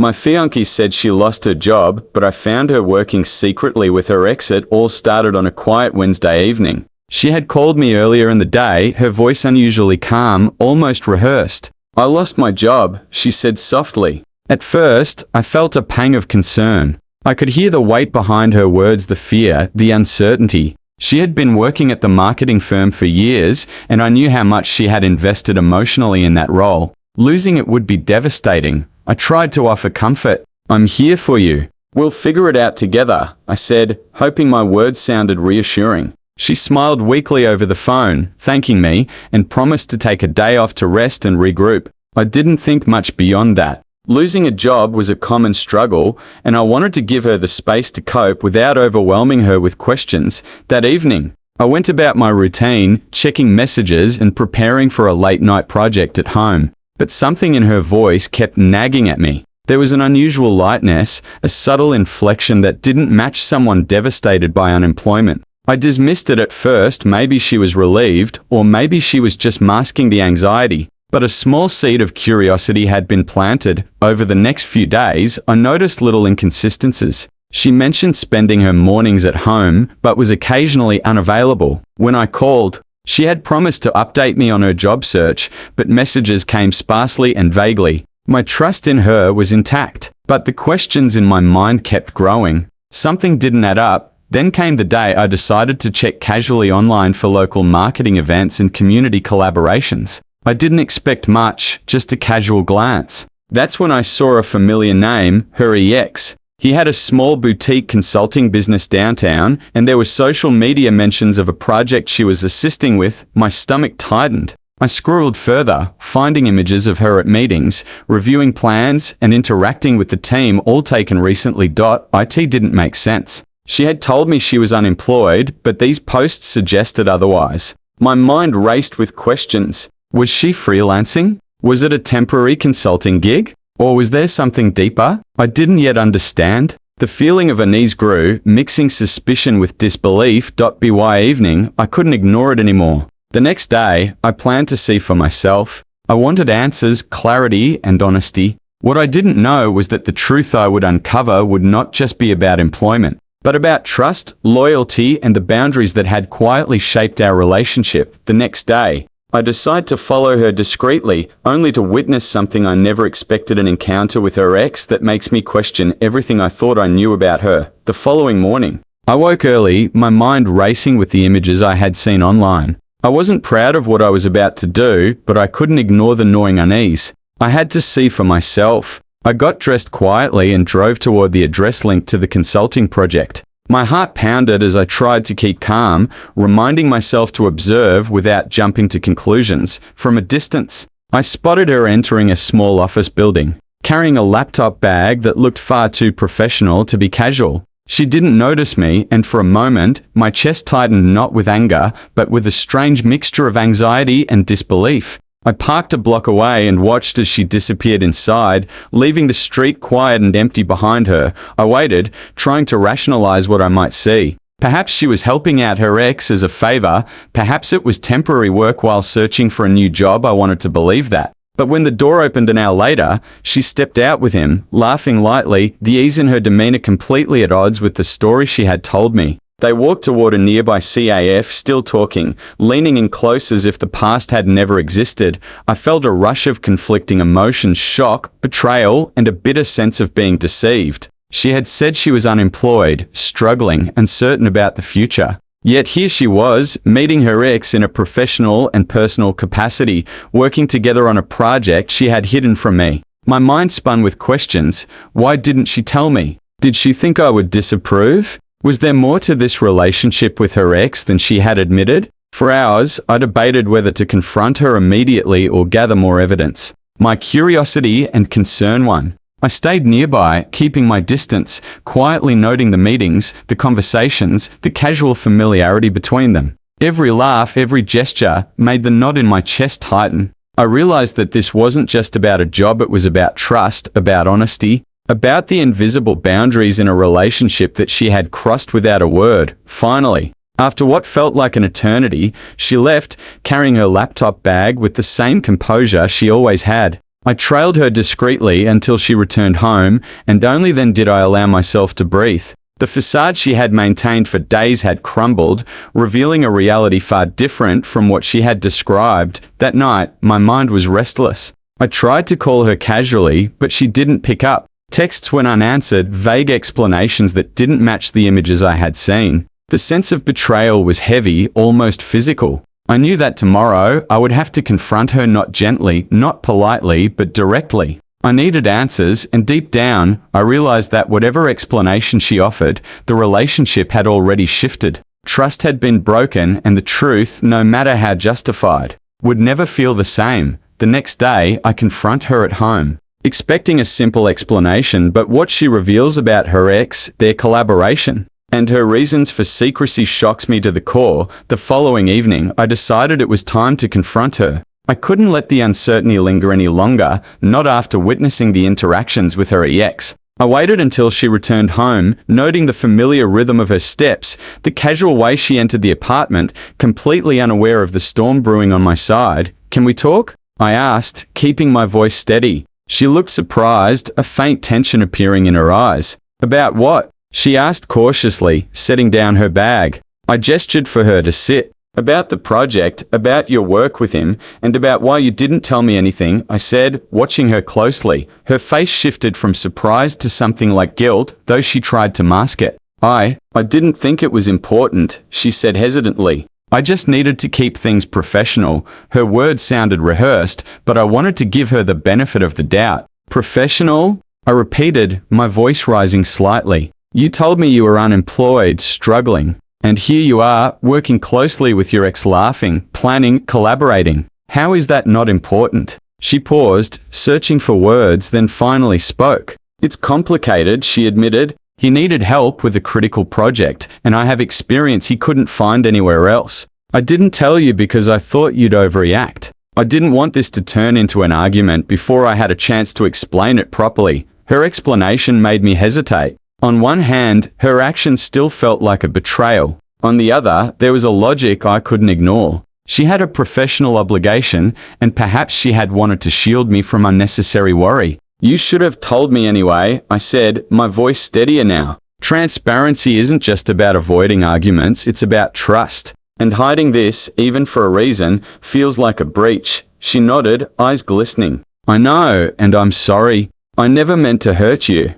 My fiancée said she lost her job, but I found her working secretly with her ex. It all started on a quiet Wednesday evening. She had called me earlier in the day, her voice unusually calm, almost rehearsed. I lost my job, she said softly. At first, I felt a pang of concern. I could hear the weight behind her words, the fear, the uncertainty. She had been working at the marketing firm for years, and I knew how much she had invested emotionally in that role. Losing it would be devastating. I tried to offer comfort. I'm here for you. We'll figure it out together, I said, hoping my words sounded reassuring. She smiled weakly over the phone, thanking me, and promised to take a day off to rest and regroup. I didn't think much beyond that. Losing a job was a common struggle, and I wanted to give her the space to cope without overwhelming her with questions. That evening, I went about my routine, checking messages and preparing for a late-night project at home. But something in her voice kept nagging at me. There was an unusual lightness, a subtle inflection that didn't match someone devastated by unemployment. I dismissed it at first. Maybe she was relieved, or maybe she was just masking the anxiety. But a small seed of curiosity had been planted. Over the next few days, I noticed little inconsistencies. She mentioned spending her mornings at home, but was occasionally unavailable. When I called, she had promised to update me on her job search, but messages came sparsely and vaguely. My trust in her was intact, but the questions in my mind kept growing. Something didn't add up. Then came the day I decided to check casually online for local marketing events and community collaborations. I didn't expect much, just a casual glance. That's when I saw a familiar name, her ex. He had a small boutique consulting business downtown, and there were social media mentions of a project she was assisting with. My stomach tightened. I scrolled further, finding images of her at meetings, reviewing plans, and interacting with the team, all taken recently. It didn't make sense. She had told me she was unemployed, but these posts suggested otherwise. My mind raced with questions. Was she freelancing? Was it a temporary consulting gig? Or was there something deeper I didn't yet understand? The feeling of unease grew, mixing suspicion with disbelief. By evening, I couldn't ignore it anymore. The next day, I planned to see for myself. I wanted answers, clarity, and honesty. What I didn't know was that the truth I would uncover would not just be about employment, but about trust, loyalty, and the boundaries that had quietly shaped our relationship. The next day, I decide to follow her discreetly, only to witness something I never expected: an encounter with her ex that makes me question everything I thought I knew about her. The following morning, I woke early, my mind racing with the images I had seen online. I wasn't proud of what I was about to do, but I couldn't ignore the gnawing unease. I had to see for myself. I got dressed quietly and drove toward the address linked to the consulting project. My heart pounded as I tried to keep calm, reminding myself to observe without jumping to conclusions. From a distance, I spotted her entering a small office building, carrying a laptop bag that looked far too professional to be casual. She didn't notice me, and for a moment, my chest tightened, not with anger, but with a strange mixture of anxiety and disbelief. I parked a block away and watched as she disappeared inside, leaving the street quiet and empty behind her. I waited, trying to rationalize what I might see. Perhaps she was helping out her ex as a favor. Perhaps it was temporary work while searching for a new job. I wanted to believe that. But when the door opened an hour later, she stepped out with him, laughing lightly, the ease in her demeanor completely at odds with the story she had told me. They walked toward a nearby CAF, still talking, leaning in close as if the past had never existed. I felt a rush of conflicting emotions: shock, betrayal, and a bitter sense of being deceived. She had said she was unemployed, struggling, uncertain about the future. Yet here she was, meeting her ex in a professional and personal capacity, working together on a project she had hidden from me. My mind spun with questions. Why didn't she tell me? Did she think I would disapprove? Was there more to this relationship with her ex than she had admitted? For hours, I debated whether to confront her immediately or gather more evidence. My curiosity and concern won. I stayed nearby, keeping my distance, quietly noting the meetings, the conversations, the casual familiarity between them. Every laugh, every gesture, made the knot in my chest tighten. I realized that this wasn't just about a job, it was about trust, about honesty, about the invisible boundaries in a relationship that she had crossed without a word. Finally, after what felt like an eternity, she left, carrying her laptop bag with the same composure she always had. I trailed her discreetly until she returned home, and only then did I allow myself to breathe. The facade she had maintained for days had crumbled, revealing a reality far different from what she had described. That night, my mind was restless. I tried to call her casually, but she didn't pick up. Texts went unanswered, vague explanations that didn't match the images I had seen. The sense of betrayal was heavy, almost physical. I knew that tomorrow I would have to confront her, not gently, not politely, but directly. I needed answers, and deep down, I realized that whatever explanation she offered, the relationship had already shifted. Trust had been broken, and the truth, no matter how justified, would never feel the same. The next day, I confront her at home, expecting a simple explanation, but what she reveals about her ex, their collaboration, and her reasons for secrecy shocks me to the core. The following evening, I decided it was time to confront her. I couldn't let the uncertainty linger any longer, not after witnessing the interactions with her ex. I waited until she returned home, noting the familiar rhythm of her steps, the casual way she entered the apartment, completely unaware of the storm brewing on my side. "Can we talk?" I asked, keeping my voice steady. She looked surprised, a faint tension appearing in her eyes. "About what?" she asked cautiously, setting down her bag. I gestured for her to sit. "About the project, about your work with him, and about why you didn't tell me anything," I said, watching her closely. Her face shifted from surprise to something like guilt, though she tried to mask it. I didn't think it was important," she said hesitantly. I just needed to keep things professional. Her words sounded rehearsed, but I wanted to give her the benefit of the doubt. "Professional?" I repeated, my voice rising slightly. "You told me you were unemployed, struggling. And here you are, working closely with your ex, laughing, planning, collaborating. How is that not important?" She paused, searching for words, then finally spoke. "It's complicated," she admitted. "He needed help with a critical project, and I have experience he couldn't find anywhere else. I didn't tell you because I thought you'd overreact. I didn't want this to turn into an argument before I had a chance to explain it properly." Her explanation made me hesitate. On one hand, her actions still felt like a betrayal. On the other, there was a logic I couldn't ignore. She had a professional obligation, and perhaps she had wanted to shield me from unnecessary worry. "You should have told me anyway," I said, my voice steadier now. "Transparency isn't just about avoiding arguments, it's about trust. And hiding this, even for a reason, feels like a breach." She nodded, eyes glistening. "I know, and I'm sorry. I never meant to hurt you.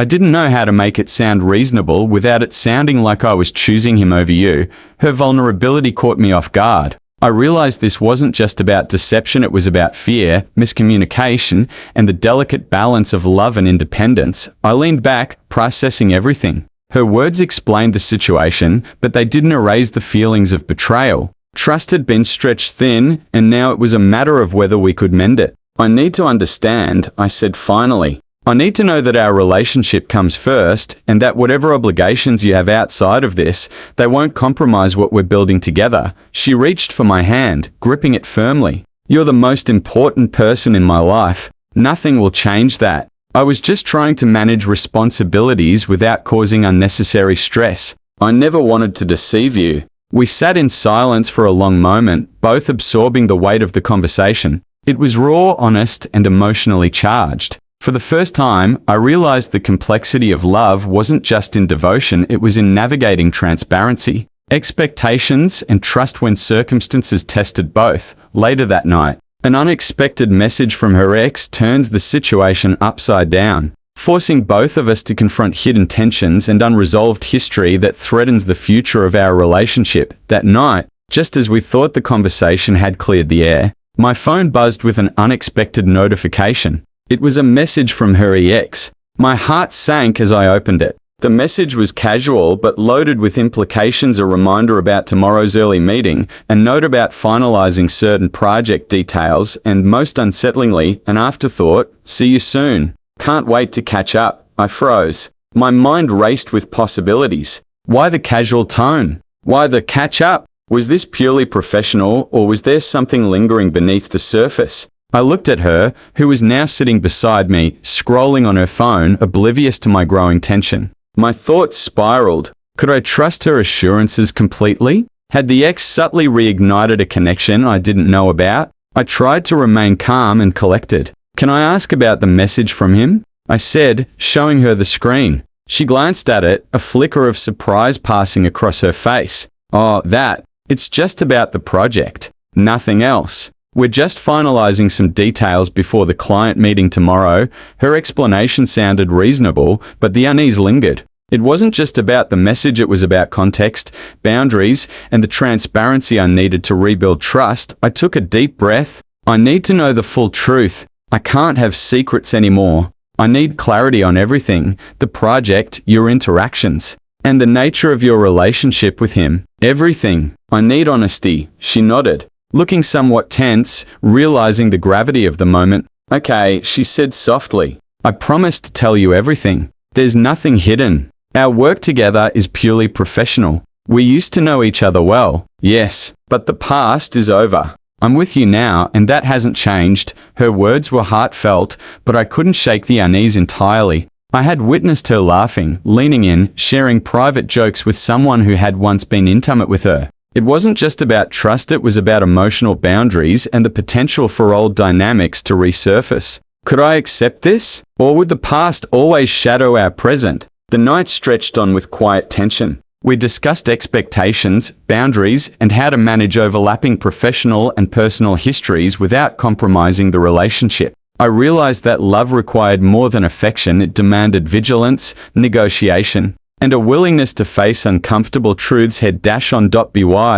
I didn't know how to make it sound reasonable without it sounding like I was choosing him over you." Her vulnerability caught me off guard. I realized this wasn't just about deception, it was about fear, miscommunication, and the delicate balance of love and independence. I leaned back, processing everything. Her words explained the situation, but they didn't erase the feelings of betrayal. Trust had been stretched thin, and now it was a matter of whether we could mend it. "I need to understand," I said finally. "I need to know that our relationship comes first, and that whatever obligations you have outside of this, they won't compromise what we're building together." She reached for my hand, gripping it firmly. "You're the most important person in my life. Nothing will change that. I was just trying to manage responsibilities without causing unnecessary stress. I never wanted to deceive you." We sat in silence for a long moment, both absorbing the weight of the conversation. It was raw, honest, and emotionally charged. For the first time, I realized the complexity of love wasn't just in devotion, it was in navigating transparency, expectations, and trust when circumstances tested both. Later that night, an unexpected message from her ex turns the situation upside down, forcing both of us to confront hidden tensions and unresolved history that threatens the future of our relationship. That night, just as we thought the conversation had cleared the air, my phone buzzed with an unexpected notification. It was a message from her ex. My heart sank as I opened it. The message was casual but loaded with implications, a reminder about tomorrow's early meeting, a note about finalizing certain project details, and most unsettlingly, an afterthought, "See you soon. Can't wait to catch up." I froze. My mind raced with possibilities. Why the casual tone? Why the catch up? Was this purely professional, or was there something lingering beneath the surface? I looked at her, who was now sitting beside me, scrolling on her phone, oblivious to my growing tension. My thoughts spiraled. Could I trust her assurances completely? Had the ex subtly reignited a connection I didn't know about? I tried to remain calm and collected. "Can I ask about the message from him?" I said, showing her the screen. She glanced at it, a flicker of surprise passing across her face. "Oh, that. It's just about the project. Nothing else. We're just finalizing some details before the client meeting tomorrow." Her explanation sounded reasonable, but the unease lingered. It wasn't just about the message, it was about context, boundaries, and the transparency I needed to rebuild trust. I took a deep breath. "I need to know the full truth. I can't have secrets anymore. I need clarity on everything, the project, your interactions, and the nature of your relationship with him. Everything. I need honesty." She nodded, looking somewhat tense, realizing the gravity of the moment. "Okay," she said softly. "I promise to tell you everything. There's nothing hidden. Our work together is purely professional. We used to know each other well, yes, but the past is over. I'm with you now, and that hasn't changed." Her words were heartfelt, but I couldn't shake the unease entirely. I had witnessed her laughing, leaning in, sharing private jokes with someone who had once been intimate with her. It wasn't just about trust, it was about emotional boundaries and the potential for old dynamics to resurface. Could I accept this? Or would the past always shadow our present? The night stretched on with quiet tension. We discussed expectations, boundaries, and how to manage overlapping professional and personal histories without compromising the relationship. I realized that love required more than affection. It demanded vigilance, negotiation, and a willingness to face uncomfortable truths. By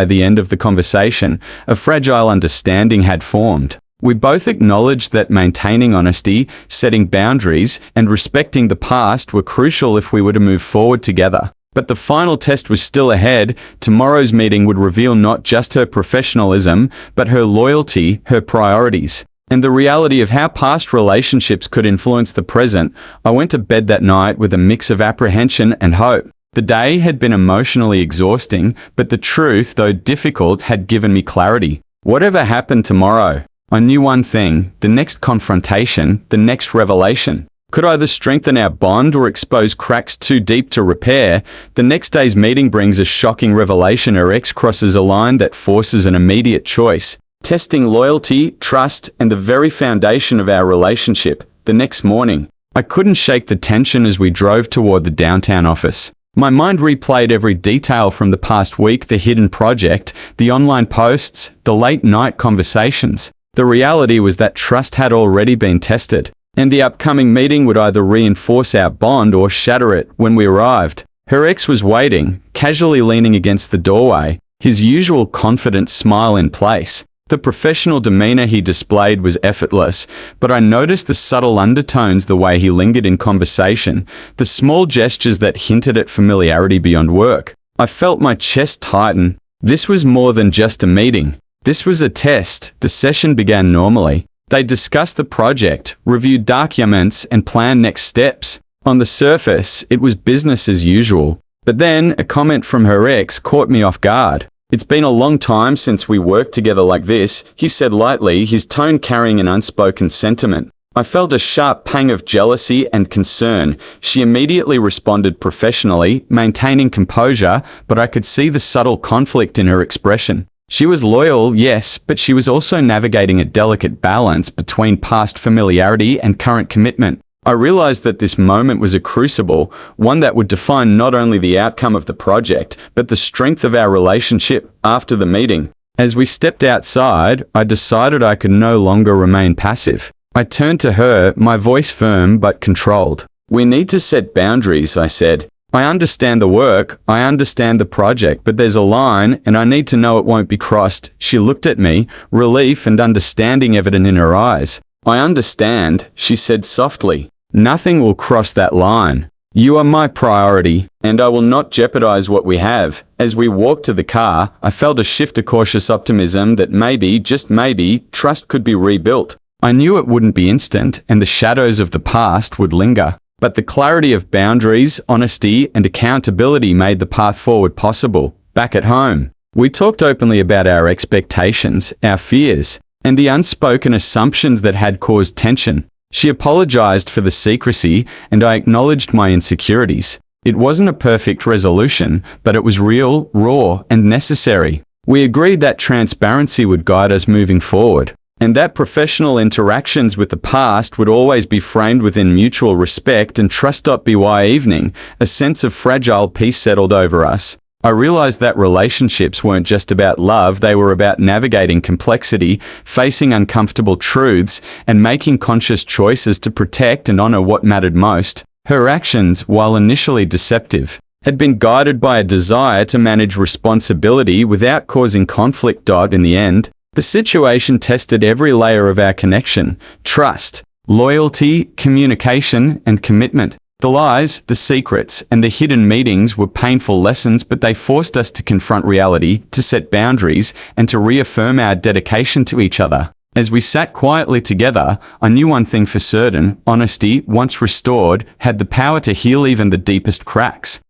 the end of the conversation, a fragile understanding had formed. We both acknowledged that maintaining honesty, setting boundaries, and respecting the past were crucial if we were to move forward together. But the final test was still ahead. Tomorrow's meeting would reveal not just her professionalism, but her loyalty, her priorities, and the reality of how past relationships could influence the present. I went to bed that night with a mix of apprehension and hope. The day had been emotionally exhausting, but the truth, though difficult, had given me clarity. Whatever happened tomorrow, I knew one thing: the next confrontation, the next revelation, could either strengthen our bond or expose cracks too deep to repair. The next day's meeting brings a shocking revelation. Her ex crosses a line that forces an immediate choice, testing loyalty, trust, and the very foundation of our relationship. The next morning, I couldn't shake the tension as we drove toward the downtown office. My mind replayed every detail from the past week: the hidden project, the online posts, the late-night conversations. The reality was that trust had already been tested, and the upcoming meeting would either reinforce our bond or shatter it. When we arrived, her ex was waiting, casually leaning against the doorway, his usual confident smile in place. The professional demeanor he displayed was effortless, but I noticed the subtle undertones, the way he lingered in conversation, the small gestures that hinted at familiarity beyond work. I felt my chest tighten. This was more than just a meeting. This was a test. The session began normally. They discussed the project, reviewed documents, and planned next steps. On the surface, it was business as usual. But then, a comment from her ex caught me off guard. "It's been a long time since we worked together like this," he said lightly, his tone carrying an unspoken sentiment. I felt a sharp pang of jealousy and concern. She immediately responded professionally, maintaining composure, but I could see the subtle conflict in her expression. She was loyal, yes, but she was also navigating a delicate balance between past familiarity and current commitment. I realized that this moment was a crucible, one that would define not only the outcome of the project, but the strength of our relationship. After the meeting, as we stepped outside, I decided I could no longer remain passive. I turned to her, my voice firm but controlled. "We need to set boundaries," I said. "I understand the work, I understand the project, but there's a line, and I need to know it won't be crossed." She looked at me, relief and understanding evident in her eyes. "I understand," she said softly. "Nothing will cross that line. You are my priority, and I will not jeopardize what we have." As we walked to the car, I felt a shift of cautious optimism that maybe, just maybe, trust could be rebuilt. I knew it wouldn't be instant, and the shadows of the past would linger. But the clarity of boundaries, honesty, and accountability made the path forward possible. Back at home, we talked openly about our expectations, our fears, and the unspoken assumptions that had caused tension. She apologized for the secrecy, and I acknowledged my insecurities. It wasn't a perfect resolution, but it was real, raw, and necessary. We agreed that transparency would guide us moving forward. and that professional interactions with the past would always be framed within mutual respect and trust. By evening, a sense of fragile peace settled over us. I realized that relationships weren't just about love, they were about navigating complexity, facing uncomfortable truths, and making conscious choices to protect and honor what mattered most. Her actions, while initially deceptive, had been guided by a desire to manage responsibility without causing conflict. In the end, the situation tested every layer of our connection: trust, loyalty, communication, and commitment. The lies, the secrets, and the hidden meetings were painful lessons, but they forced us to confront reality, to set boundaries, and to reaffirm our dedication to each other. As we sat quietly together, I knew one thing for certain: honesty, once restored, had the power to heal even the deepest cracks.